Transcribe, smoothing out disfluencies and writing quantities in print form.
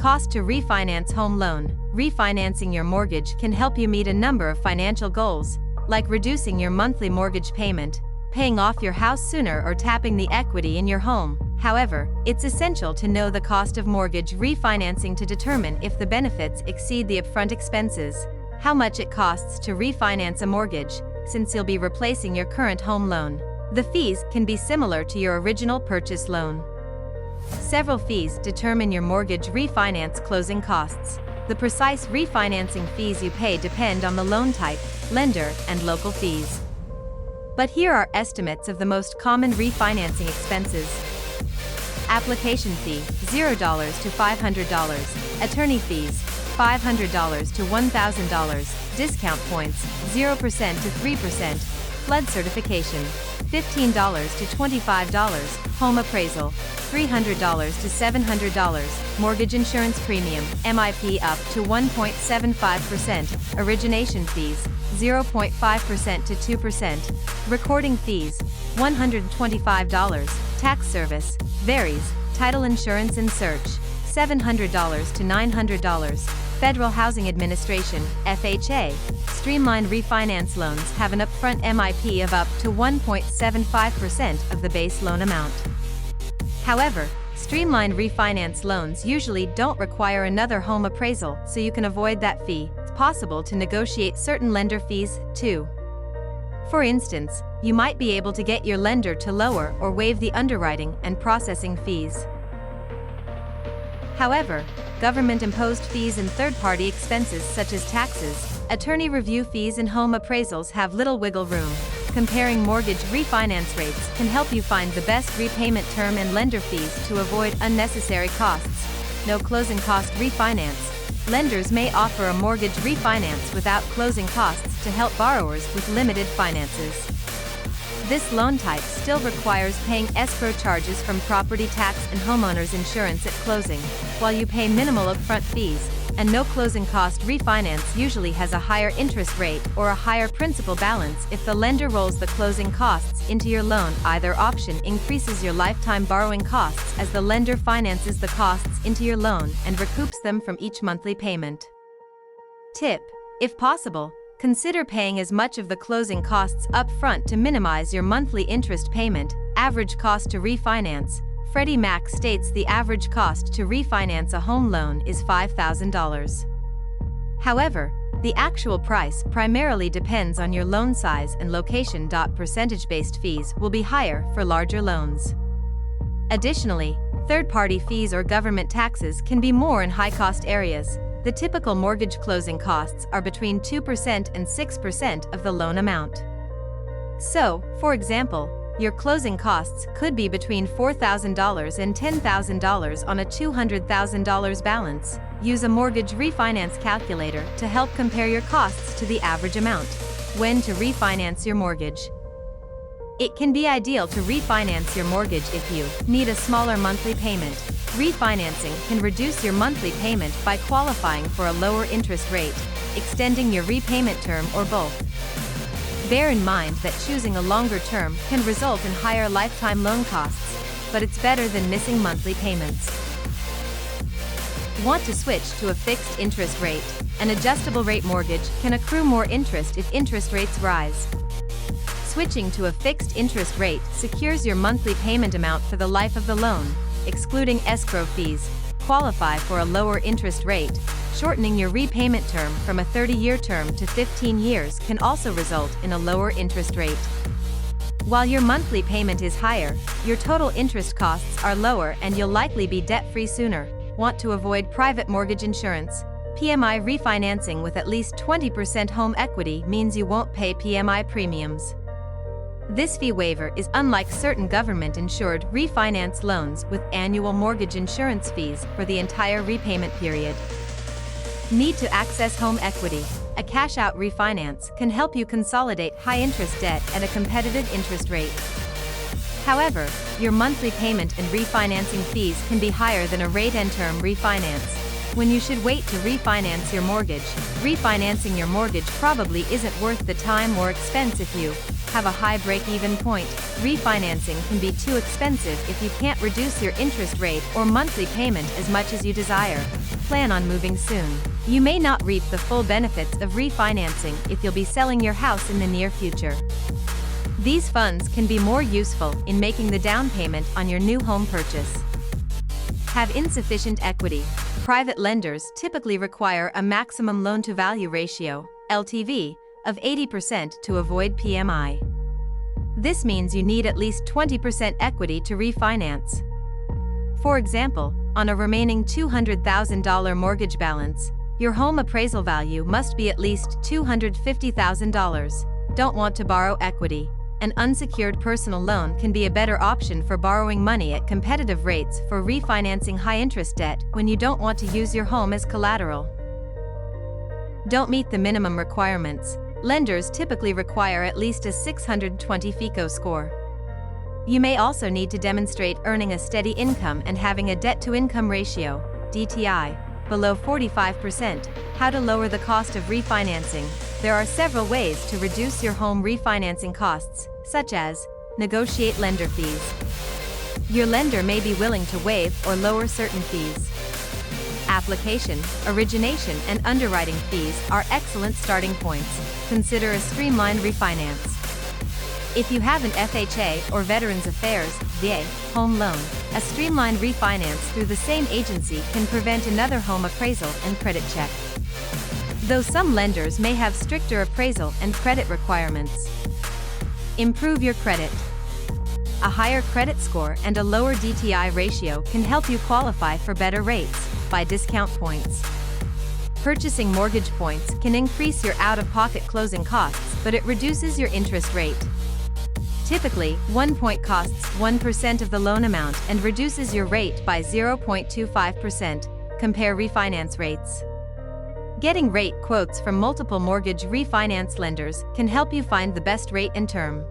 Cost to refinance home loan. Refinancing your mortgage can help you meet a number of financial goals, like reducing your monthly mortgage payment, paying off your house sooner, or tapping the equity in your home. However, it's essential to know the cost of mortgage refinancing to determine if the benefits exceed the upfront expenses. How much it costs to refinance a mortgage, since you'll be replacing your current home loan. The fees can be similar to your original purchase loan. Several fees determine your mortgage refinance closing costs. The precise refinancing fees you pay depend on the loan type, lender, and local fees. But here are estimates of the most common refinancing expenses. Application fee, $0 to $500. Attorney fees, $500 to $1,000. Discount points, 0% to 3%. Flood certification, $15 to $25. Home appraisal, $300 to $700. Mortgage insurance premium, MIP up to 1.75%. Origination fees, 0.5% to 2%. Recording fees, $125. Tax service, varies. Title insurance and search, $700 to $900. Federal Housing Administration, FHA. Streamlined refinance loans have an upfront MIP of up to 1.75% of the base loan amount. However, streamlined refinance loans usually don't require another home appraisal, so you can avoid that fee. It's possible to negotiate certain lender fees, too. For instance, you might be able to get your lender to lower or waive the underwriting and processing fees. However, government-imposed fees and third-party expenses such as taxes, attorney review fees, and home appraisals have little wiggle room. Comparing mortgage refinance rates can help you find the best repayment term and lender fees to avoid unnecessary costs. No closing cost refinance. Lenders may offer a mortgage refinance without closing costs to help borrowers with limited finances. This loan type still requires paying escrow charges from property tax and homeowners insurance at closing, while you pay minimal upfront fees, and no closing cost refinance usually has a higher interest rate or a higher principal balance if the lender rolls the closing costs into your loan. Either option increases your lifetime borrowing costs as the lender finances the costs into your loan and recoups them from each monthly payment. Tip: if possible, consider paying as much of the closing costs up front to minimize your monthly interest payment. Average cost to refinance. Freddie Mac states the average cost to refinance a home loan is $5,000. However, the actual price primarily depends on your loan size and location. Percentage-based fees will be higher for larger loans. Additionally, third-party fees or government taxes can be more in high-cost areas. The typical mortgage closing costs are between 2% and 6% of the loan amount. So, for example, your closing costs could be between $4,000 and $10,000 on a $200,000 balance. Use a mortgage refinance calculator to help compare your costs to the average amount. When to refinance your mortgage. It can be ideal to refinance your mortgage if you need a smaller monthly payment. Refinancing can reduce your monthly payment by qualifying for a lower interest rate, extending your repayment term, or both. Bear in mind that choosing a longer term can result in higher lifetime loan costs, but it's better than missing monthly payments. Want to switch to a fixed interest rate? An adjustable rate mortgage can accrue more interest if interest rates rise. Switching to a fixed interest rate secures your monthly payment amount for the life of the loan, excluding escrow fees. Qualify for a lower interest rate. Shortening your repayment term from a 30-year term to 15 years can also result in a lower interest rate. While your monthly payment is higher, your total interest costs are lower and you'll likely be debt-free sooner. Want to avoid private mortgage insurance? PMI refinancing with at least 20% home equity means you won't pay PMI premiums. This fee waiver is unlike certain government-insured refinance loans with annual mortgage insurance fees for the entire repayment period. Need to access home equity? A cash-out refinance can help you consolidate high-interest debt at a competitive interest rate. However, your monthly payment and refinancing fees can be higher than a rate and term refinance. When you should wait to refinance your mortgage, refinancing your mortgage probably isn't worth the time or expense if you have a high break-even point. Refinancing can be too expensive if you can't reduce your interest rate or monthly payment as much as you desire. Plan on moving soon. You may not reap the full benefits of refinancing if you'll be selling your house in the near future. These funds can be more useful in making the down payment on your new home purchase. Have insufficient equity. Private lenders typically require a maximum loan-to-value ratio, LTV, of 80% to avoid PMI. This means you need at least 20% equity to refinance. For example, on a remaining $200,000 mortgage balance, your home appraisal value must be at least $250,000. Don't want to borrow equity? An unsecured personal loan can be a better option for borrowing money at competitive rates for refinancing high-interest debt when you don't want to use your home as collateral. Don't meet the minimum requirements. Lenders typically require at least a 620 FICO score. You may also need to demonstrate earning a steady income and having a debt-to-income ratio, DTI, below 45%. How to lower the cost of refinancing? There are several ways to reduce your home refinancing costs, such as negotiate lender fees. Your lender may be willing to waive or lower certain fees. Application, origination, and underwriting fees are excellent starting points. Consider a streamlined refinance. If you have an FHA or Veterans Affairs (VA) home loan, a streamlined refinance through the same agency can prevent another home appraisal and credit check. Though some lenders may have stricter appraisal and credit requirements. Improve your credit. A higher credit score and a lower DTI ratio can help you qualify for better rates. Buy discount points. Purchasing mortgage points can increase your out-of-pocket closing costs, but it reduces your interest rate. Typically, 1 point costs 1% of the loan amount and reduces your rate by 0.25%. Compare refinance rates. Getting rate quotes from multiple mortgage refinance lenders can help you find the best rate and term.